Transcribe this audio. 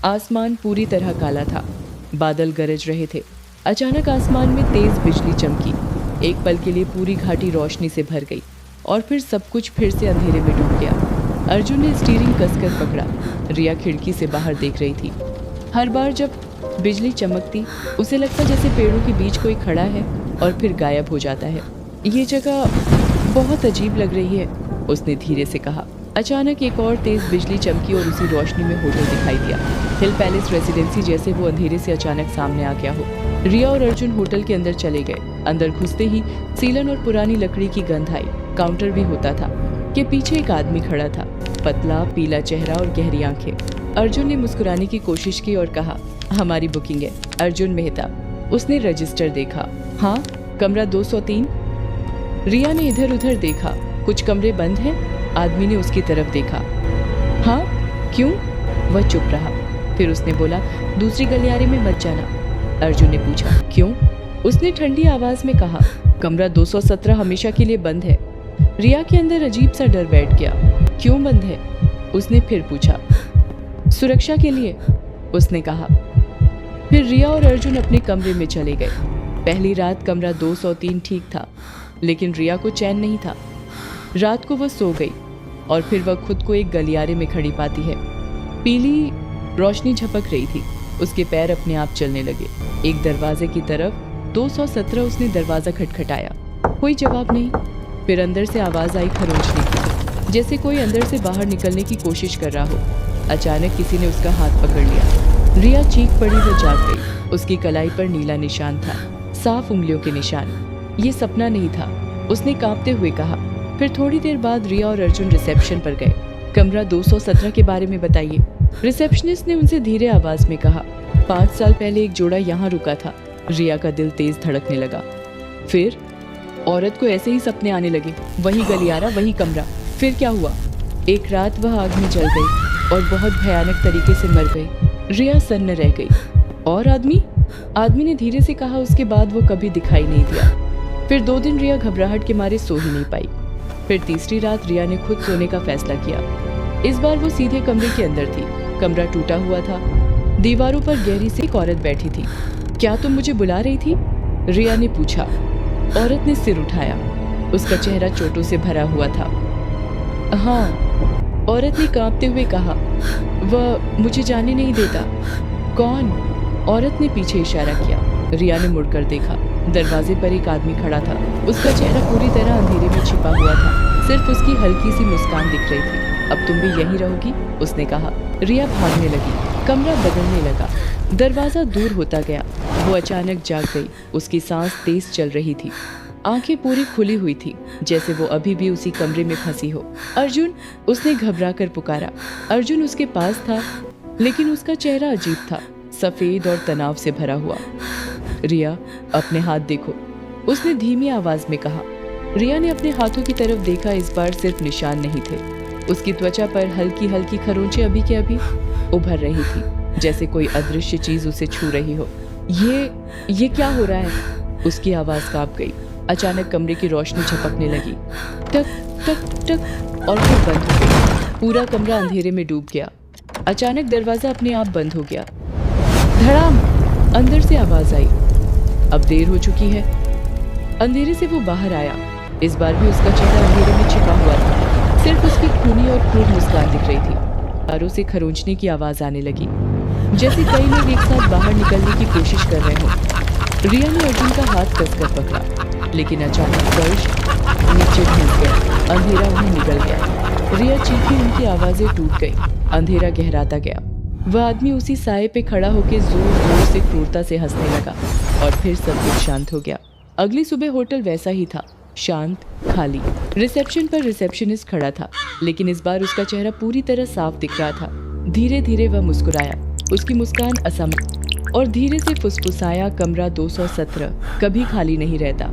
आसमान पूरी तरह काला था। बादल गरज रहे थे। अचानक आसमान में तेज बिजली चमकी। एक पल के लिए पूरी घाटी रोशनी से भर गई और फिर सब कुछ फिर से अंधेरे में डूब गया। अर्जुन ने स्टीयरिंग कसकर पकड़ा। रिया खिड़की से बाहर देख रही थी। हर बार जब बिजली चमकती उसे लगता जैसे पेड़ों के बीच कोई खड़ा है और फिर गायब हो जाता है। ये जगह बहुत अजीब लग रही है, उसने धीरे से कहा। अचानक एक और तेज बिजली चमकी और उसी रोशनी में होटल दिखाई दिया। हिल पैलेस रेसिडेंसी, जैसे वो अंधेरे से अचानक सामने आ गया हो। रिया और अर्जुन होटल के अंदर चले गए। अंदर घुसते ही सीलन और पुरानी लकड़ी की गंध आई। काउंटर भी होता था कि पीछे एक आदमी खड़ा था, पतला पीला चेहरा और गहरी आंखें। अर्जुन ने मुस्कुराने की कोशिश की और कहा, हमारी बुकिंग है, अर्जुन मेहता। उसने रजिस्टर देखा। हाँ, कमरा 203। रिया ने इधर उधर देखा। कुछ कमरे बंद हैं? आदमी ने उसकी तरफ देखा। हाँ, क्यों? वह चुप रहा। फिर उसने बोला, दूसरी गलियारे में मत जाना। अर्जुन ने पूछा, क्यों? उसने ठंडी आवाज में कहा, कमरा 217 हमेशा के लिए बंद है। रिया के अंदर अजीब सा डर बैठ गया। क्यों बंद है? उसने फिर पूछा। सुरक्षा के लिए, उसने कहा। फिर रिया और अर्जुन अपने कमरे में चले गए। पहली रात कमरा 203 ठीक था, लेकिन रिया को चैन नहीं था। रात को वह सो गई और फिर वह खुद को एक गलियारे में खड़ी पाती है। पीली रोशनी झपक रही थी। उसके पैर अपने आप चलने लगे। एक दरवाजे की तरफ 217। उसने दरवाजा खटखटाया। कोई जवाब नहीं। फिर अंदर से आवाज आई खरोंचने की, जैसे कोई अंदर से बाहर निकलने की कोशिश कर रहा हो। अचानक किसी ने उसका हाथ पकड़ लिया। रिया चीख पड़ी व जाग गई। उसकी कलाई पर नीला निशान था, साफ उंगलियों के निशान। ये सपना नहीं था, उसने कांपते हुए कहा। फिर थोड़ी देर बाद रिया और अर्जुन रिसेप्शन पर गए। कमरा 217 के बारे में बताइए, रिसेप्शनिस्ट ने उनसे धीरे आवाज में कहा। 5 साल पहले एक जोड़ा यहाँ रुका था। रिया का दिल तेज धड़कने लगा। फिर औरत को ऐसे ही सपने आने लगे, वही गलियारा, वही कमरा। फिर क्या हुआ? एक रात वह आग में जल गई और बहुत भयानक तरीके से मर गई। रिया सन्न रह गई। और आदमी ने धीरे से कहा। उसके बाद वो कभी दिखाई नहीं दिया। फिर 2 दिन रिया घबराहट के मारे सो ही नहीं पाई। फिर तीसरी रात रिया ने खुद सोने का फैसला किया। इस बार वो सीधे कमरे के अंदर थी। कमरा टूटा हुआ था। दीवारों पर गहरी सी एक औरत बैठी थी। क्या तुम मुझे बुला रही थी? रिया ने पूछा। औरत ने सिर उठाया। उसका चेहरा चोटों से भरा हुआ था। हाँ, औरत ने कांपते हुए कहा। वह मुझे जाने नहीं देता। कौन? औरत ने पीछे इशारा किया। रिया ने मुड़कर देखा। दरवाजे पर एक आदमी खड़ा था। उसका चेहरा पूरी तरह अंधेरे में छिपा हुआ था। सिर्फ उसकी हल्की सी मुस्कान दिख रही थी। अब तुम भी यहीं रहोगी? उसने कहा। रिया भागने लगी। कमरा बदलने लगा। दरवाजा दूर होता गया। वो अचानक जाग गई। उसकी सांस तेज चल रही थी। आंखें पूरी खुली हुई थी, जैसे वो अभी भी उसी कमरे में फंसी हो। अर्जुन, उसने घबरा कर पुकारा। अर्जुन उसके पास था, लेकिन उसका चेहरा अजीब था, सफेद और तनाव से भरा हुआ। रिया, अपने हाथ देखो, उसने धीमी आवाज में कहा। रिया ने अपने हाथों की तरफ देखा। इस बार सिर्फ निशान नहीं थे। उसकी त्वचा पर हल्की हल्की खरोंचें अभी के अभी उभर रही थी, जैसे कोई अदृश्य चीज उसे छू रही हो। ये क्या हो रहा है? उसकी आवाज कांप गई। अचानक कमरे की रोशनी झपकने लगी। टक टक टक, और फिर बंद हो गई। पूरा कमरा अंधेरे में डूब गया। अचानक दरवाजा अपने आप बंद हो गया। धड़ाम, अंदर से आवाज आई। अब देर हो चुकी है। अंधेरे से वो बाहर आया। इस बार भी उसका चेहरा अंधेरे में छिपा हुआ था। सिर्फ उसकी खूनी और क्रूर मुस्कान दिख रही थी। पैरों से खरोंचने की आवाज आने लगी, जैसे कई लोग एक साथ बाहर निकलने की कोशिश कर रहे हों। रिया ने अर्जुन का हाथ कसकर पकड़ा, लेकिन अचानक फर्श नीचे धंस गया। अंधेरा उन्हें निगल गया। रिया चीखी, उनकी आवाजें टूट गई। अंधेरा गहराता गया। वह आदमी उसी साए पे खड़ा होकर जोर जोर से क्रूरता से हंसने लगा और फिर सब कुछ शांत हो गया। अगली सुबह होटल वैसा ही था, शांत, खाली। रिसेप्शन पर रिसेप्शनिस्ट खड़ा था, लेकिन इस बार उसका चेहरा पूरी तरह साफ दिख रहा था। धीरे धीरे वह मुस्कुराया। उसकी मुस्कान असम और धीरे से फुसफुसाया, कमरा 217 कभी खाली नहीं रहता।